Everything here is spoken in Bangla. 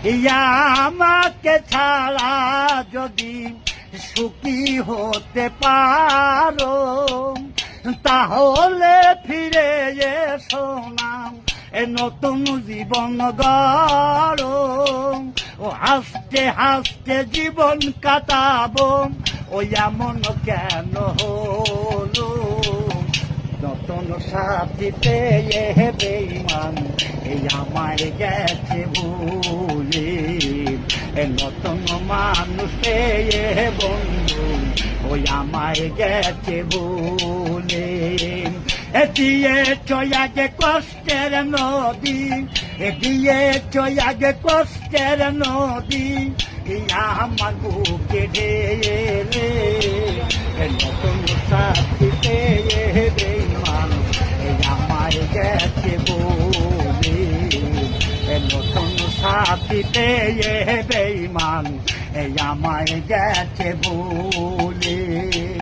ইয়া আমাকে ছাড়া যদি সুখী হতে পারো তাহলে ফিরে এসো না এ নতুন জীবন গড়ো ও হাসতে হাসতে জীবন কাটাবো ও এমন কেন হলো নতুন সাথী পেয়ে বেঈমান এই আমায় গেছে ভুলে নতুন মানুষ পেয়ে বন্ধু ওই আমায় গেছে ভুলে দিয়ে চয়াগে কষ্টের নদী দিয়ে চয়াগে কষ্টের নদী আমার বুকে ঢেলে নতুন সাথী পেয়ে বেঈমান আমায় গেছে বলে নতুন সাথী পেয়ে বেঈমান আমায় গেছে বলে